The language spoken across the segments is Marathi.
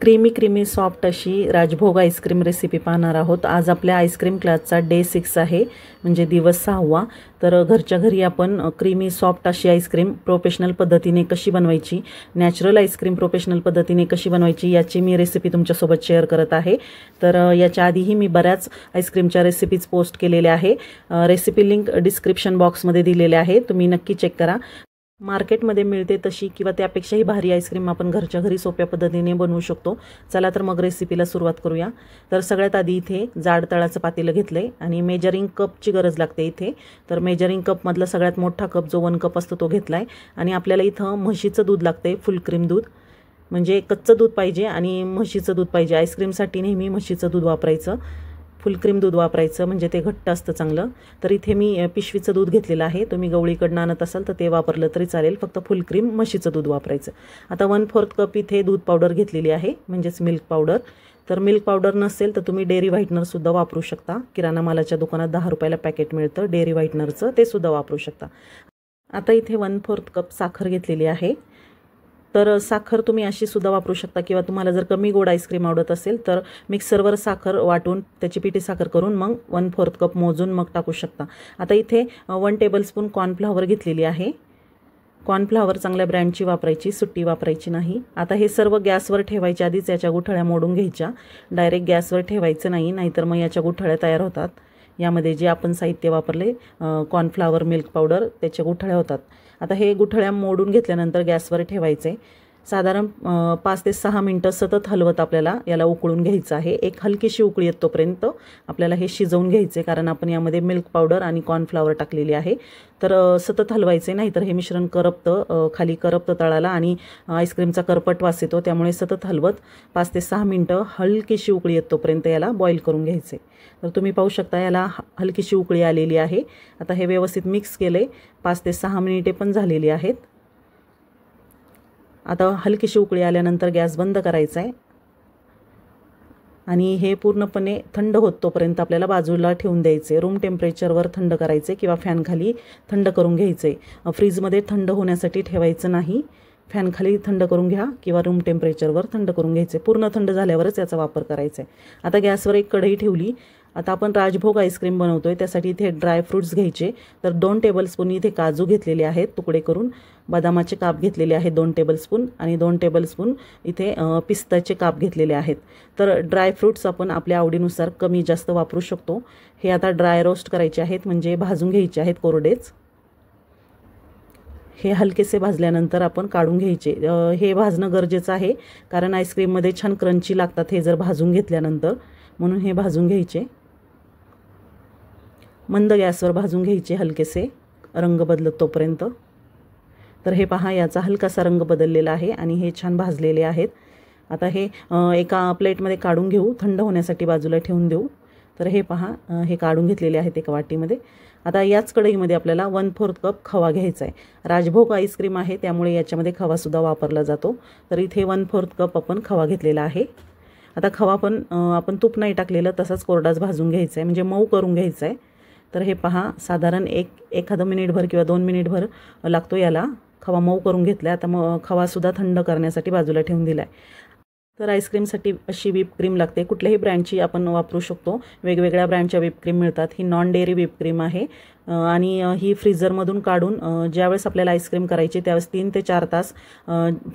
क्रीमी सॉफ्ट अशी राजभोग आईस्क्रीम रेसिपी पाहणार आहोत। आज आपल्या आईस्क्रीम क्लासचा डे 6 आहे, म्हणजे दिवस 6वा। तर घरच्या घरी आपण क्रीमी सॉफ्ट अशी आईस्क्रीम प्रोफेशनल पद्धतीने कशी बनवायची, नॅचरल आईस्क्रीम प्रोफेशनल पद्धतीने कशी बनवायची याची मी रेसिपी तुमच्यासोबत शेअर करत आहे। तर याच्या आधीही मी बऱ्याच आईस्क्रीमच्या रेसिपीज पोस्ट केलेल्या आहे। रेसिपी लिंक डिस्क्रिप्शन बॉक्समध्ये दिलेले आहे, तुम्ही नक्की चेक करा। मार्केटमध्ये मिळते तशी किंवा त्यापेक्षाही भारी आईस्क्रीम आपण घरच्या घरी सोप्या पद्धतीने बनवू शकतो। चला तर मग रेसिपीला सुरुवात करूया। तर सगळ्यात आधी इथे जाड तळाचं पातेलं घेतलंय आणि मेजरिंग कपची गरज लागते इथे। तर मेजरिंग कपमधला सगळ्यात मोठा कप जो 1 कप असतो तो घेतलाय आणि आपल्याला इथं म्हशीचं दूध लागतंय, फुल क्रीम दूध, म्हणजे कच्चं दूध पाहिजे आणि म्हशीचं दूध पाहिजे। आईस्क्रीमसाठी नेहमी म्हशीचं दूध वापरायचं, फुल क्रीम दूध वापरायचं, म्हणजे ते घट्ट असतं चांगलं। तर इथे मी पिशवीचं दूध घेतलेलं आहे, तुम्ही गवळीकडनं आणत असाल तर ते वापरलं तरी चालेल, फक्त फुल क्रीम म्हशीचं दूध वापरायचं। आता 1/4 कप इथे दूध पावडर घेतलेली आहे, म्हणजेच मिल्क पावडर। तर मिल्क पावडर नसेल तर तुम्ही डेअरी व्हाईटनरसुद्धा वापरू शकता। किराणा मालाच्या दुकानात 10 रुपयाला पॅकेट मिळतं डेअरी व्हाईटनरचं, ते सुद्धा वापरू शकता। आता इथे 1/4 कप साखर घेतलेली आहे। तर साखर तुम्ही अशी सुद्धा वापरू शकता किंवा तुम्हाला जर कमी गोड आईस्क्रीम आवडत असेल तर मिक्सरवर साखर वाटून त्याची पिठी साखर करून मग 1/4 कप मोजून मग टाकू शकता। आता इथे 1 टेबलस्पून कॉर्नफ्लॉवर घेतलेली आहे। कॉर्नफ्लॉवर चांगल्या ब्रँडची वापरायची, सुट्टी वापरायची नाही। आता हे सर्व गॅसवर ठेवायच्या आधीच याच्या गुठळ्या मोडून घ्यायच्या, डायरेक्ट गॅसवर ठेवायचं नाही, नाहीतर मग याच्या गुठळ्या तयार होतात। यामध्ये जे आपण साहित्य वापरले कॉर्नफ्लॉवर, मिल्क पावडर, त्याच्या गुठळ्या होतात। आता हे गुठळ्या मोडून घेतल्यानंतर गॅसवर ठेवायचे, साधारण 5 ते 6 मिनटं सतत हलवत आपल्याला याला उकळून घ्यायचं आहे। एक हलकीशी उकळी येतोपर्यंत आपल्याला हे शिजवून घ्यायचे, कारण आपण यामध्ये मिल्क पावडर आणि कॉर्नफ्लॉवर टाकलेली आहे। तर सतत हलवायचे, नाहीतर हे मिश्रण करपतं, खाली करपतं तळाला आणि आईस्क्रीमचा करपट वास येतो। त्यामुळे सतत हलवत 5 ते 6 मिनटं हलकीशी उकळी येतोपर्यंत याला बॉईल करून घ्यायचे। तर तुम्ही पाहू शकता याला हलकीशी उकळी आलेली आहे। आता हे व्यवस्थित मिक्स केले, 5 ते 6 मिनिटे पण झालेली आहेत। आता हलकीशी उकळी आल्यानंतर गॅस बंद करायचा आहे आणि हे पूर्णपणे थंड होत तोपर्यंत आपल्याला बाजूला ठेवून द्यायचे। रूम टेम्परेचरवर थंड करायचे किंवा फॅनखाली थंड करून घ्यायचे। फ्रीजमध्ये थंड होण्यासाठी ठेवायचं नाही, फॅनखाली थंड करून घ्या किंवा रूम टेम्परेचरवर थंड करून घ्यायचे। पूर्ण थंड झाल्यावरच याचा वापर करायचा आहे। आता गॅसवर एक कढई ठेवली। आता आपण राजभोग आईस्क्रीम बनवतोय, त्यासाठी इथे ड्रायफ्रूट्स घ्यायचे। तर 2 टेबलस्पून इथे काजू घेतलेले आहेत तुकडे करून, बदामाचे काप घेतलेले आहेत 2 टेबलस्पून आणि 2 टेबलस्पून इथे पिस्ताचे काप घेतलेले आहेत। तर ड्रायफ्रूट्स आपण आपल्या आवडीनुसार कमी जास्त वापरू शकतो। हे आता ड्राय रोस्ट करायचे आहेत, म्हणजे भाजून घ्यायचे आहेत कोरडेच। हे हलकेसे भाजल्यानंतर आपण काढून घ्यायचे। हे भाजणं गरजेचं आहे, कारण आईस्क्रीममध्ये छान क्रंची लागतात हे जर भाजून घेतल्यानंतर, म्हणून हे भाजून घ्यायचे। मंद गॅसवर भाजून घ्यायचे हलकेसे, रंग बदलत तोपर्यंत। तर हे पहा, याचा हलकासा रंग बदललेला आहे आणि हे छान भाजलेले आहेत। आता हे एका प्लेटमध्ये काढून घेऊ, थंड होण्यासाठी बाजूला ठेवून देऊ। तर हे पहा, हे काढून घेतलेले आहेत एका वाटीमध्ये। आता याच कढईमध्ये आपल्याला 1/4 कप खवा घ्यायचा आहे। राजभोग आईस्क्रीम आहे त्यामुळे याच्यामध्ये खवासुद्धा वापरला जातो। तर इथे 1/4 कप आपण खवा घेतलेला आहे। आता खवा पण आपण तूप नाही टाकलेलं, तसाच कोरडाच भाजून घ्यायचा आहे, म्हणजे मऊ करून घ्यायचा आहे। तर हे पहा, साधारण एखादं मिनिटभर किंवा 2 मिनिटभर लागतो याला। खवा मऊ करून घेतला, आता मग खवासुद्धा थंड करण्यासाठी बाजूला ठेवून दिला आहे। तर आईस्क्रीमसाठी अशी व्हिप क्रीम लागते, कुठल्याही ब्रँडची आपण वापरू शकतो। वेगवेगळ्या ब्रँडच्या व्हिप क्रीम मिळतात। ही नॉन डेअरी व्हिप क्रीम आहे आणि ही फ्रीजरमधून काढून ज्यावेळेस आपल्याला आईस्क्रीम करायची त्यावेळेस 3 ते 4 तास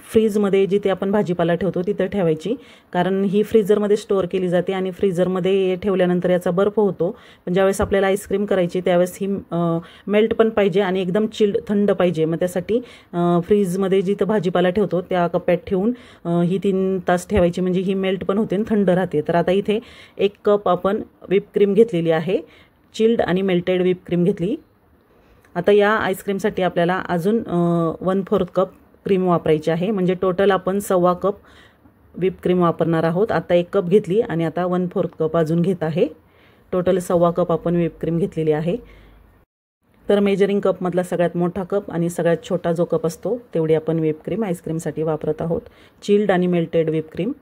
फ्रीजमध्ये, जिथे आपण भाजीपाला ठेवतो तिथे ठेवायची, कारण ही फ्रीजरमध्ये स्टोअर केली जाते आणि फ्रीजरमध्ये ठेवल्यानंतर याचा बर्फ होतो। पण ज्यावेळेस आपल्याला आईस्क्रीम करायची त्यावेळेस ही मेल्ट पण पाहिजे आणि एकदम चिल्ड थंड पाहिजे। मग त्यासाठी फ्रीजमध्ये जिथं भाजीपाला ठेवतो त्या कप्प्यात ठेवून ही 3 तास ठेवायची, म्हणजे ही मेल्ट पण होते आणि थंड राहते। तर आता इथे 1 कप आपण व्हिप क्रीम घेतलेली आहे, चिल्ड आणि मेल्टेड व्हिप क्रीम घेतली। आता या आईस्क्रीमसाठी आपल्याला अजून 1/4 कप क्रीम वापरायची आहे, म्हणजे टोटल आपण 1.25 कप व्हिप क्रीम वापरणार आहोत। आता 1 कप घेतली आणि आता 1/4 कप अजून घेत आहे। टोटल 1.25 कप आपण व्हिप क्रीम घेतलेली आहे। तर मेजरिंग कपमधला सगळ्यात मोठा कप आणि सगळ्यात छोटा जो कप असतो तेवढी आपण व्हिप क्रीम आईस्क्रीमसाठी वापरत आहोत, चिल्ड आणि मेल्टेड व्हिप क्रीम।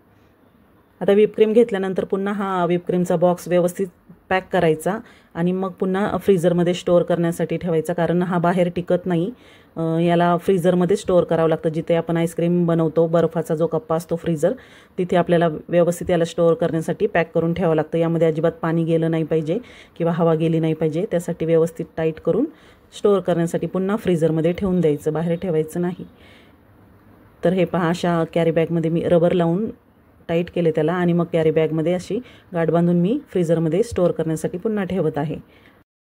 आता व्हिपक्रीम घेतल्यानंतर पुन्हा हा व्हिपक्रीमचा बॉक्स व्यवस्थित पॅक करायचा आणि मग पुन्हा फ्रीझरमध्ये स्टोअर करण्यासाठी ठेवायचा, कारण हा बाहेर टिकत नाही. याला फ्रीझरमध्ये स्टोअर करावं लागतं. जिथे आपण आईस्क्रीम बनवतो, बर्फाचा जो कप्पा असतो फ्रीझर, तिथे आपल्याला व्यवस्थित याला स्टोअर करण्यासाठी पॅक करून ठेवावं लागतं. यामध्ये अजिबात पाणी गेलं नाही पाहिजे किंवा हवा गेली नाही पाहिजे. त्यासाठी व्यवस्थित टाईट करून स्टोअर करण्यासाठी पुन्हा फ्रीझरमध्ये ठेवून द्यायचं, बाहेर ठेवायचं नाही. तर हे पहा, अशा कॅरी बॅगमध्ये मी रबर लावून टाईट केले त्याला आणि मग कॅरी बॅगमध्ये अशी गाठ बांधून मी फ्रीझरमध्ये स्टोअर करण्यासाठी पुन्हा ठेवत आहे.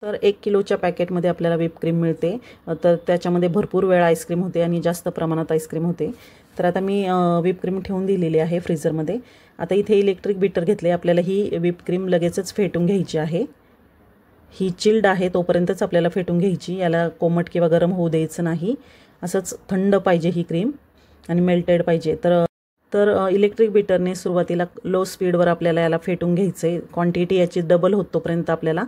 तर 1 किलोच्या पॅकेटमध्ये आपल्याला व्हिपक्रीम मिळते. तर त्याच्यामध्ये भरपूर वेळ आईस्क्रीम होते आणि जास्त प्रमाणात आईस्क्रीम होते. तर आता मी व्हिपक्रीम ठेवून दिलेली आहे फ्रीझरमध्ये. आता इथे इलेक्ट्रिक बीटर घेतले. आपल्याला ही व्हिपक्रीम लगेचच फेटून घ्यायची आहे. ही चिल्ड आहे तोपर्यंतच आपल्याला फेटून घ्यायची. याला कोमट किंवा गरम होऊ द्यायचं नाही. असंच थंड पाहिजे ही क्रीम आणि मेल्टेड पाहिजे. तर इलेक्ट्रिक बीटरने सुरुवातीला लो स्पीडवर आपल्याला याला फेटून घ्यायचं आहे. क्वांटिटी याची डबल होत तोपर्यंत आपल्याला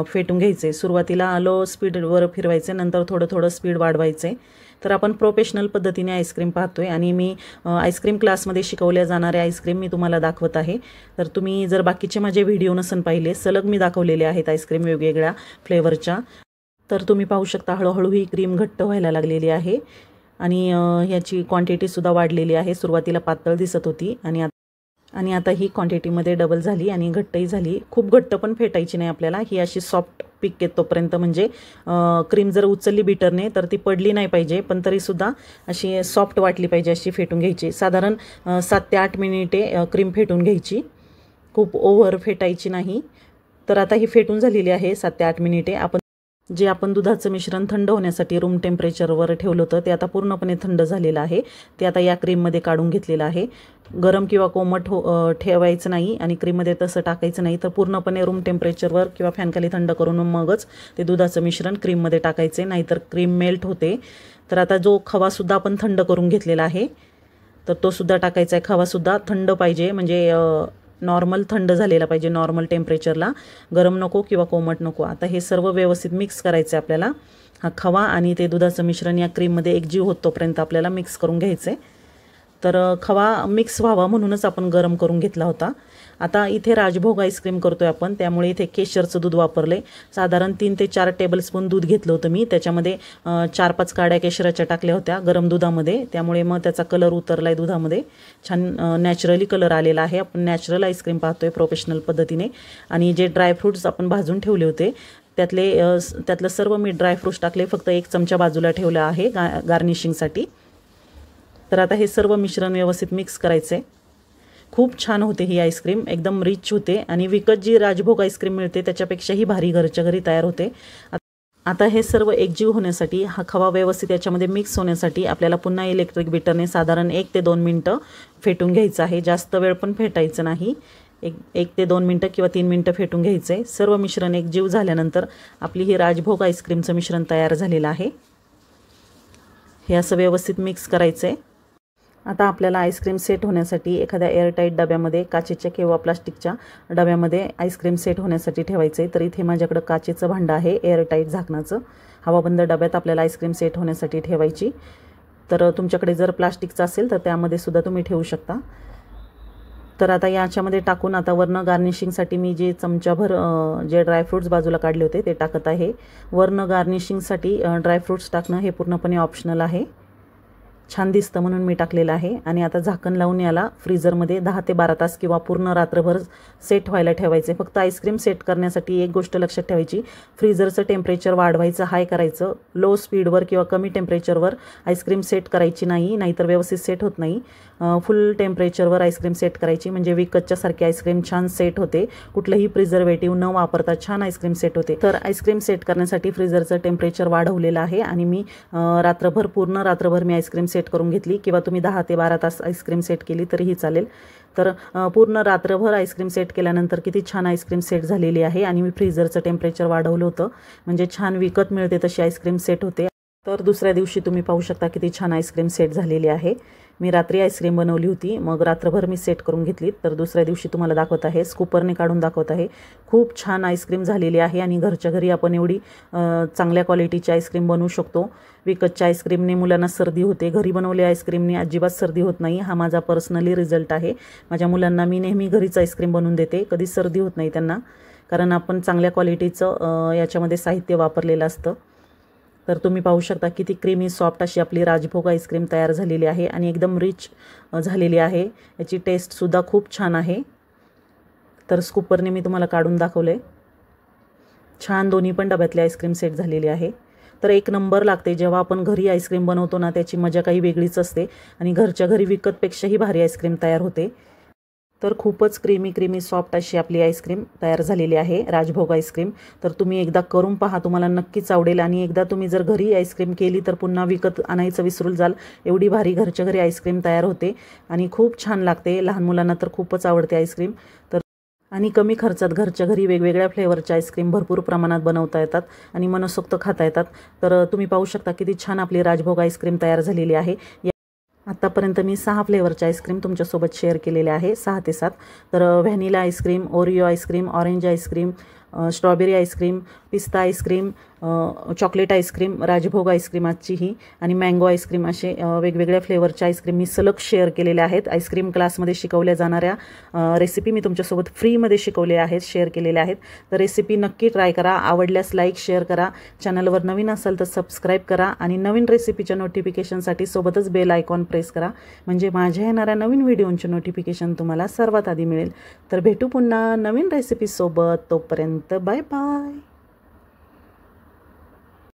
फेटून घ्यायचं आहे. सुरुवातीला लो स्पीडवर फिरवायचे, नंतर थोडं स्पीड वाढवायचं आहे. तर आपण प्रोफेशनल पद्धतीने आईस्क्रीम पाहतोय आणि मी आईस्क्रीम क्लासमध्ये शिकवल्या जाणाऱ्या आईस्क्रीम मी तुम्हाला दाखवत आहे. तर तुम्ही जर बाकीचे माझे व्हिडिओ नसन पाहिले, सलग मी दाखवलेले आहेत आईस्क्रीम वेगवेगळ्या फ्लेवरच्या. तर तुम्ही पाहू शकता हळूहळू ही क्रीम घट्ट व्हायला लागलेली आहे आणि ह्याची क्वांटिटीसुद्धा वाढलेली आहे. सुरुवातीला पातळ दिसत होती आणि आता ही क्वांटिटीमध्ये डबल झाली आणि घट्टही झाली. खूप घट्ट पण फेटायची नाही आपल्याला. ही अशी सॉफ्ट पीक येतोपर्यंत, म्हणजे क्रीम जर उचलली बीटरने तर ती पडली नाही पाहिजे, पण तरीसुद्धा अशी सॉफ्ट वाटली पाहिजे, अशी फेटून घ्यायची. साधारण 7 ते 8 मिनिटे क्रीम फेटून घ्यायची, खूप ओव्हर फेटायची नाही. तर आता ही फेटून झालेली आहे 7 ते 8 मिनिटे. आपण दुधाचं मिश्रण थंड होण्यासाठी रूम टेम्परेचरवर ठेवलं होतं, ते आता पूर्णपणे थंड झालेलं आहे. ते आता या क्रीममध्ये काढून घेतलेलं आहे. गरम किंवा कोमट ठेवायचं नाही आणि क्रीममध्ये तसं टाकायचं नाही. तर पूर्णपणे रूम टेम्परेचरवर किंवा फॅनखाली थंड करून मगच ते दुधाचं मिश्रण क्रीममध्ये टाकायचे, नाहीतर क्रीम मेल्ट होते. तर आता जो खवासुद्धा आपण थंड करून घेतलेला आहे, तर तो सुद्धा टाकायचा आहे. खवासुद्धा थंड पाहिजे, म्हणजे नॉर्मल थंड झालेला पाहिजे, नॉर्मल टेम्परेचरला. गरम नको किंवा कोमट नको. आता हे सर्व व्यवस्थित मिक्स करायचं आहे आपल्याला. हा खवा आणि ते दुधाचं मिश्रण या क्रीममध्ये एकजीव होत तोपर्यंत आपल्याला मिक्स करून घ्यायचं आहे. तर खवा मिक्स व्हावा म्हणूनच आपण गरम करून घेतला होता. आता इथे राजभोग आईस्क्रीम करतोय आपण, त्यामुळे इथे केशरचं दूध वापरले. साधारण 3 ते 4 टेबलस्पून दूध घेतलं होतं मी. त्याच्यामध्ये 4-5 काड्या केशराच्या टाकल्या होत्या गरम दुधामध्ये. त्यामुळे मग त्याचा कलर उतरला आहे दुधामध्ये. छान नॅचरली कलर आलेला आहे. आपण नॅचरल आईस्क्रीम पाहतोय प्रोफेशनल पद्धतीने. आणि जे ड्रायफ्रूट्स आपण भाजून ठेवले होते त्यातलं सर्व मी ड्रायफ्रूट्स टाकले. फक्त 1 चमचा बाजूला ठेवला आहे गार्निशिंगसाठी. तर आता हे सर्व मिश्रण व्यवस्थित मिक्स करायचं आहे. खूप छान होते ही आईस्क्रीम, एकदम रिच होते आणि विकत जी राजभोग आईस्क्रीम मिळते त्याच्यापेक्षाही भारी घरच्या घरी तयार होते. आता हे सर्व एकजीव होण्यासाठी, हा खवा व्यवस्थित याच्यामध्ये मिक्स होण्यासाठी आपल्याला पुन्हा इलेक्ट्रिक बीटरने साधारण 1 ते 2 मिनटं फेटून घ्यायचं आहे. जास्त वेळ पण फेटायचं नाही. 1 ते 2 मिनटं किंवा 3 मिनटं फेटून घ्यायचं आहे. सर्व मिश्रण एकजीव झाल्यानंतर आपली ही राजभोग आईस्क्रीमचं मिश्रण तयार झालेलं आहे. हे असं व्यवस्थित मिक्स करायचं आहे. आता आपल्याला आईस्क्रीम सेट होण्यासाठी एखाद्या एअरटाईट डब्यामध्ये, काचेच्या किंवा प्लास्टिकच्या डब्यामध्ये आईस्क्रीम सेट होण्यासाठी ठेवायचं आहे. तर इथे माझ्याकडं काचेचं भांडं आहे एअरटाईट झाकणाचं. हवाबंद डब्यात आपल्याला आईस्क्रीम सेट होण्यासाठी ठेवायची. तर तुमच्याकडे जर प्लास्टिकचं असेल तर त्यामध्ये सुद्धा तुम्ही ठेवू शकता. तर आता याच्यामध्ये टाकून आता वरनं गार्निशिंगसाठी मी जे चमचाभर जे ड्रायफ्रूट्स बाजूला काढले होते ते टाकत आहे. वरनं गार्निशिंगसाठी ड्रायफ्रूट्स टाकणं हे पूर्णपणे ऑप्शनल आहे. छान दिसतं म्हणून मी टाकलेलं आहे. आणि आता झाकण लावून याला फ्रीझरमध्ये 10 ते 12 तास किंवा पूर्ण रात्रभर सेट व्हायला ठेवायचे. फक्त आईस्क्रीम सेट करण्यासाठी एक गोष्ट लक्षात ठेवायची, फ्रीझरचं टेम्परेचर वाढवायचं, हाय करायचं. लो स्पीडवर किंवा कमी टेम्परेचरवर आईस्क्रीम सेट करायची नाही, नाहीतर व्यवस्थित सेट होत नाही. फुल टेम्परेचरवर आईस्क्रीम सेट करायची, म्हणजे विकतच्यासारखी आईस्क्रीम छान सेट होते. कुठलंही प्रिझर्वेटिव्ह न वापरता छान आईस्क्रीम सेट होते. तर आईस्क्रीम सेट करण्यासाठी फ्रीझरचं टेम्परेचर वाढवलेलं आहे आणि मी पूर्ण रात्रभर मी आईस्क्रीम सेट करून घेतली, किंवा तुम्ही 10 ते 12 तास आईस्क्रीम सेट केली तरीही चालेल. तर पूर्ण रात्रभर आईस्क्रीम सेट केल्यानंतर किती छान आईस्क्रीम सेट झालेली आहे. आणि मी फ्रीझरचं टेम्परेचर वाढवलं होतं, म्हणजे छान विकत मिळते तशी आईस्क्रीम सेट होते. तर दुसऱ्या दिवशी तुम्ही पाहू शकता किती छान आईस्क्रीम सेट झालेली आहे। मी रात्री आईस्क्रीम बनवली होती, मग रात्रभर मी सेट करून घेतली। तर दुसऱ्या दिवशी तुम्हाला दाखवत आहे, स्कूपरने काढून दाखवत आहे। खूप छान आईस्क्रीम झालेली आहे आणि घरच्या घरी आपण एवढी चांगल्या क्वालिटीची आईस्क्रीम बनवू शकतो। विकतच्या आईस्क्रीमने मुलांना सर्दी होते, घरी बनवलेल्या आईस्क्रीमने अजिबात सर्दी होत नाही। हा माझा पर्सनली रिझल्ट आहे। माझ्या मुलांना मी नेहमी घरीच आईस्क्रीम बनवून देते, कधी सर्दी होत नाही त्यांना, कारण आपण चांगल्या क्वालिटीचं याच्यामध्ये साहित्य वापरलेलं असतं। तर तुम्ही पाहू शकता किती क्रीमी सॉफ्ट अशी आपली राजभोग आईस्क्रीम तयार झालेली आहे आणि एकदम रिच झालेली आहे। याची टेस्टसुद्धा खूप छान आहे। तर स्कूपरने मी तुम्हाला काढून दाखवले। छान दोन्ही पण डब्यातली आईस्क्रीम सेट झालेली आहे। तर एक नंबर लागते जेव्हा आपण घरी आईस्क्रीम बनवतो ना, त्याची मजा काही वेगळीच असते आणि घरच्या घरी विकतपेक्षाही भारी आईस्क्रीम तयार होते। तर खूपच क्रीमी सॉफ्ट अशी आपली आईस्क्रीम तयार झालेली आहे, राजभोग आईस्क्रीम। तर तुम्ही एकदा करून पहा, तुम्हाला नक्कीच आवडेल। आणि एकदा तुम्ही जर घरी आईस्क्रीम केली तर पुन्हा विकत आणायचं विसरून जाल, एवढी भारी घरच्या घरी आईस्क्रीम तयार होते आणि खूप छान लागते। लहान मुलांना तर खूपच आवडते आईस्क्रीम। तर आणि कमी खर्चात घरच्या घरी वेगवेगळ्या फ्लेवरच्या आईस्क्रीम भरपूर प्रमाणात बनवता येतात आणि मनसोक्त खाता येतात। तर तुम्ही पाहू शकता किती छान आपली राजभोग आईस्क्रीम तयार झालेली आहे। आतापर्यंत मी 6 फ्लेवरचे आईस्क्रीम तुमच्यासोबत शेअर केलेले आहे, 6 ते 7। तर vanilla ice cream, Oreo ice cream, orange ice cream, strawberry ice cream, पिस्ता आईस्क्रीम, चॉकलेट आईस्क्रीम, राजभोग आईस्क्रीम आजची ही, आणि मँगो आईस्क्रीम, असे वेगवेगळ्या फ्लेवरच्या आईस्क्रीम मी सलग शेअर केलेल्या आहेत। आईस्क्रीम क्लासमध्ये शिकवल्या जाणाऱ्या रेसिपी मी तुमच्यासोबत फ्रीमध्ये शिकवलेल्या आहेत, शेअर केलेल्या आहेत। तर रेसिपी नक्की ट्राय करा, आवडल्यास लाईक शेअर करा, चॅनलवर नवीन असाल तर सबस्क्राईब करा आणि नवीन रेसिपीच्या नोटिफिकेशनसाठी सोबतच बेल आयकॉन प्रेस करा, म्हणजे माझ्या येणाऱ्या नवीन व्हिडिओंचे नोटिफिकेशन तुम्हाला सर्वात आधी मिळेल। तर भेटू पुन्हा नवीन रेसिपीसोबत, तोपर्यंत बाय बाय।